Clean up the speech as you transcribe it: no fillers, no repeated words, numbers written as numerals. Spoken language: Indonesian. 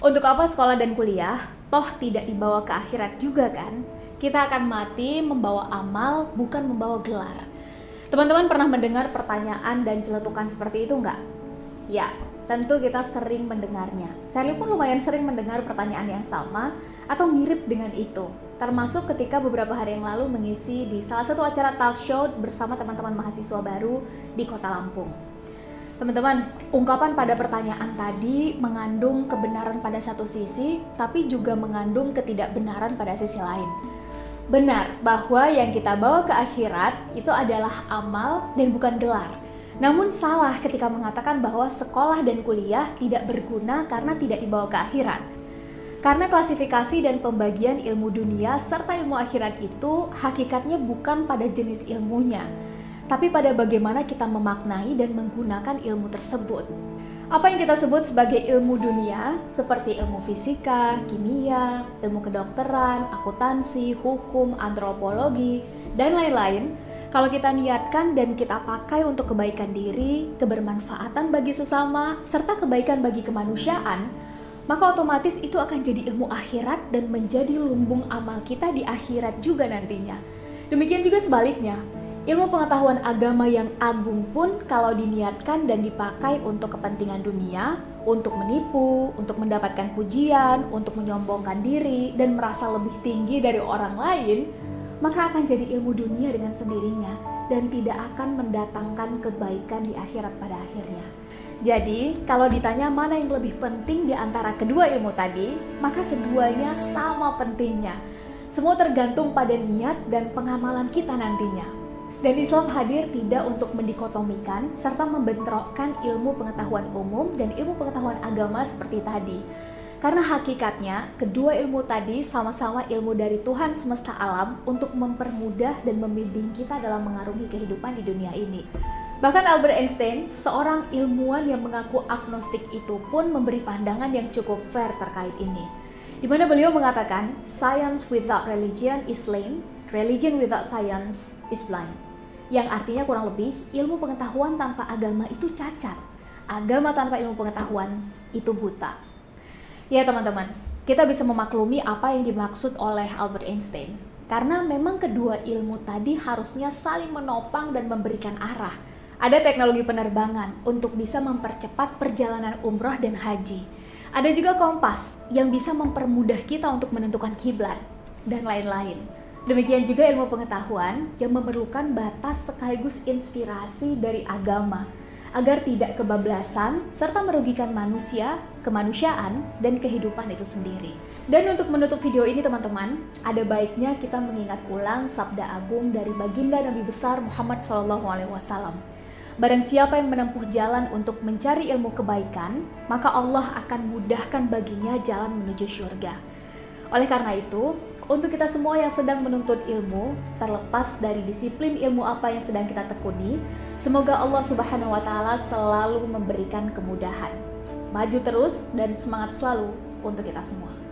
Untuk apa sekolah dan kuliah? Toh tidak dibawa ke akhirat juga kan? Kita akan mati membawa amal, bukan membawa gelar. Teman-teman pernah mendengar pertanyaan dan celetukan seperti itu nggak? Ya, tentu kita sering mendengarnya. Sally pun lumayan sering mendengar pertanyaan yang sama atau mirip dengan itu. Termasuk ketika beberapa hari yang lalu mengisi di salah satu acara talk show bersama teman-teman mahasiswa baru di Kota Lampung. Teman-teman, ungkapan pada pertanyaan tadi mengandung kebenaran pada satu sisi, tapi juga mengandung ketidakbenaran pada sisi lain. Benar bahwa yang kita bawa ke akhirat itu adalah amal dan bukan gelar. Namun salah ketika mengatakan bahwa sekolah dan kuliah tidak berguna karena tidak dibawa ke akhirat. Karena klasifikasi dan pembagian ilmu dunia serta ilmu akhirat itu hakikatnya bukan pada jenis ilmunya, tapi pada bagaimana kita memaknai dan menggunakan ilmu tersebut. Apa yang kita sebut sebagai ilmu dunia, seperti ilmu fisika, kimia, ilmu kedokteran, akuntansi, hukum, antropologi, dan lain-lain, kalau kita niatkan dan kita pakai untuk kebaikan diri, kebermanfaatan bagi sesama, serta kebaikan bagi kemanusiaan, maka otomatis itu akan jadi ilmu akhirat dan menjadi lumbung amal kita di akhirat juga nantinya. Demikian juga sebaliknya. Ilmu pengetahuan agama yang agung pun kalau diniatkan dan dipakai untuk kepentingan dunia, untuk menipu, untuk mendapatkan pujian, untuk menyombongkan diri, dan merasa lebih tinggi dari orang lain, maka akan jadi ilmu dunia dengan sendirinya dan tidak akan mendatangkan kebaikan di akhirat pada akhirnya. Jadi, kalau ditanya mana yang lebih penting di antara kedua ilmu tadi, maka keduanya sama pentingnya. Semua tergantung pada niat dan pengamalan kita nantinya. Dan Islam hadir tidak untuk mendikotomikan serta membentrokkan ilmu pengetahuan umum dan ilmu pengetahuan agama seperti tadi. Karena hakikatnya, kedua ilmu tadi sama-sama ilmu dari Tuhan semesta alam untuk mempermudah dan membimbing kita dalam mengarungi kehidupan di dunia ini. Bahkan Albert Einstein, seorang ilmuwan yang mengaku agnostik itu pun memberi pandangan yang cukup fair terkait ini. Di mana beliau mengatakan, "Science without religion is lame, religion without science is blind." Yang artinya kurang lebih, ilmu pengetahuan tanpa agama itu cacat. Agama tanpa ilmu pengetahuan itu buta. Ya teman-teman, kita bisa memaklumi apa yang dimaksud oleh Albert Einstein. Karena memang kedua ilmu tadi harusnya saling menopang dan memberikan arah. Ada teknologi penerbangan untuk bisa mempercepat perjalanan umroh dan haji. Ada juga kompas yang bisa mempermudah kita untuk menentukan kiblat dan lain-lain. Demikian juga ilmu pengetahuan yang memerlukan batas sekaligus inspirasi dari agama agar tidak kebablasan serta merugikan manusia, kemanusiaan, dan kehidupan itu sendiri. Dan untuk menutup video ini teman-teman, ada baiknya kita mengingat ulang sabda agung dari baginda Nabi besar Muhammad SAW. Barang siapa yang menempuh jalan untuk mencari ilmu kebaikan, maka Allah akan mudahkan baginya jalan menuju surga. Oleh karena itu, untuk kita semua yang sedang menuntut ilmu, terlepas dari disiplin ilmu apa yang sedang kita tekuni, semoga Allah Subhanahu wa Ta'ala selalu memberikan kemudahan. Maju terus dan semangat selalu untuk kita semua.